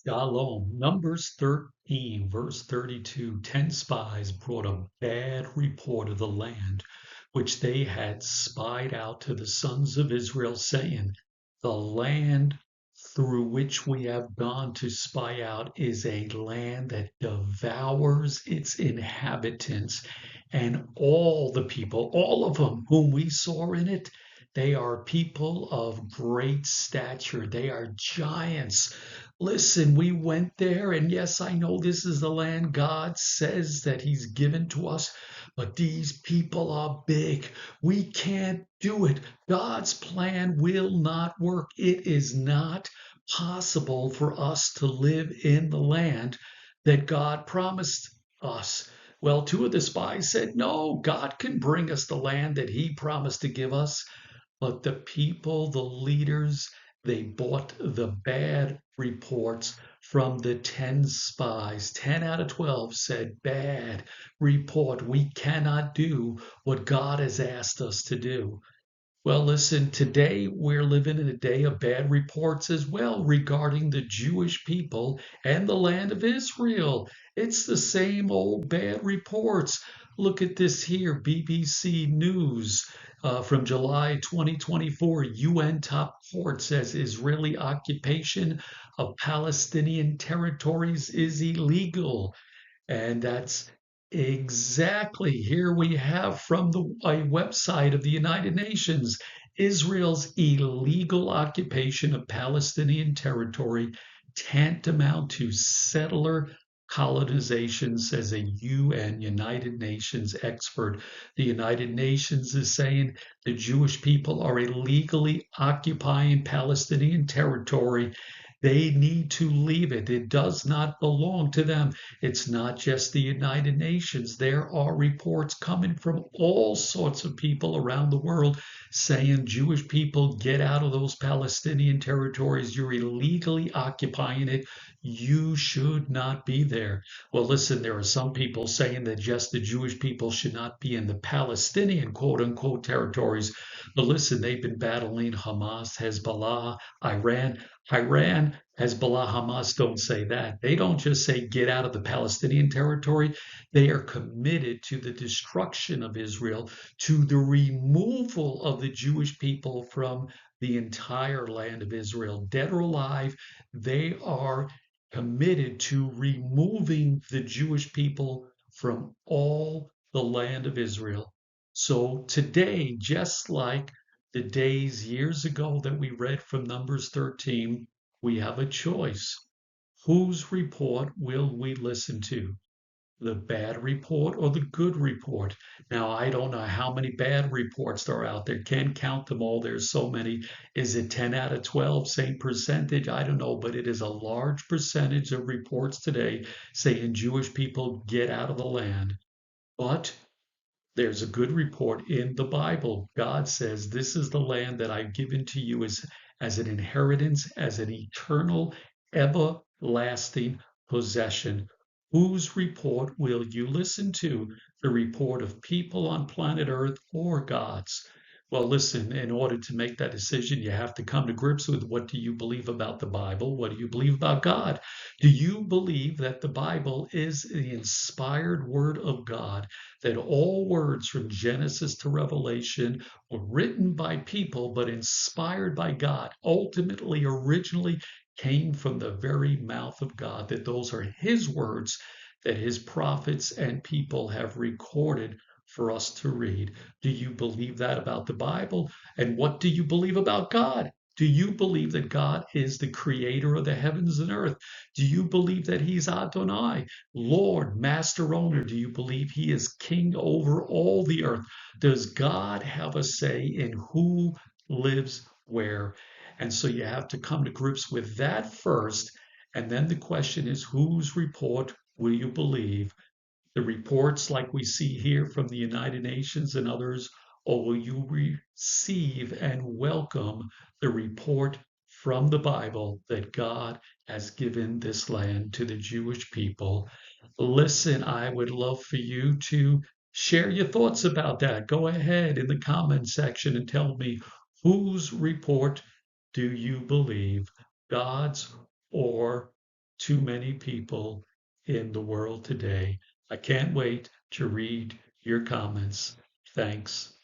Shalom. Numbers 13, verse 32. 10 spies brought a bad report of the land which they had spied out to the sons of Israel, saying, the land through which we have gone to spy out is a land that devours its inhabitants, and all the people, all of them whom we saw in it, they are people of great stature. They are giants. Listen, we went there, and yes, I know this is the land God says that He's given to us, but these people are big. We can't do it. God's plan will not work. It is not possible for us to live in the land that God promised us. Well, two of the spies said, no, God can bring us the land that He promised to give us. But the people, the leaders, they bought the bad reports from the 10 spies. 10 out of 12 said, bad report. We cannot do what God has asked us to do. Well, listen, today we're living in a day of bad reports as well regarding the Jewish people and the land of Israel. It's the same old bad reports. Look at this here, BBC News from July 2024. UN top court says Israeli occupation of Palestinian territories is illegal. And that's exactly here we have from a website of the United Nations Israel's illegal occupation of Palestinian territory tantamount to settler colonization, says a UN, United Nations expert. The United Nations is saying the Jewish people are illegally occupying Palestinian territory. They need to leave it. It does not belong to them. It's not just the United Nations. There are reports coming from all sorts of people around the world saying, Jewish people, get out of those Palestinian territories. You're illegally occupying it. You should not be there. Well, listen, there are some people saying that just the Jewish people should not be in the Palestinian quote unquote territories. But listen, they've been battling Hamas, Hezbollah, Iran. Iran, Hezbollah, Hamas don't say that. They don't just say get out of the Palestinian territory. They are committed to the destruction of Israel, to the removal of the Jewish people from the entire land of Israel. Dead or alive, they are committed to removing the Jewish people from all the land of Israel. So today, just like the days years ago that we read from Numbers 13, we have a choice. Whose report will we listen to? The bad report or the good report? Now, I don't know how many bad reports there are out there. Can't count them all. There's so many. Is it 10 out of 12, same percentage? I don't know, but it is a large percentage of reports today saying Jewish people get out of the land. But there's a good report in the Bible. God says, this is the land that I've given to you as an inheritance, as an eternal, everlasting possession. Whose report will you listen to? The report of people on planet Earth or God's? Well, listen, in order to make that decision, you have to come to grips with what do you believe about the Bible? What do you believe about God? Do you believe that the Bible is the inspired word of God, that all words from Genesis to Revelation were written by people but inspired by God, ultimately, originally came from the very mouth of God, that those are His words that His prophets and people have recorded for us to read? Do you believe that about the Bible? And what do you believe about God? Do you believe that God is the creator of the heavens and earth? Do you believe that He's Adonai, Lord, Master Owner? Do you believe He is King over all the earth? Does God have a say in who lives where? And so you have to come to grips with that first. And then the question is, whose report will you believe? The reports like we see here from the United Nations and others, or will you receive and welcome the report from the Bible that God has given this land to the Jewish people? Listen, I would love for you to share your thoughts about that. Go ahead in the comment section and tell me, whose report do you believe, God's or too many people in the world today. I can't wait to read your comments. Thanks.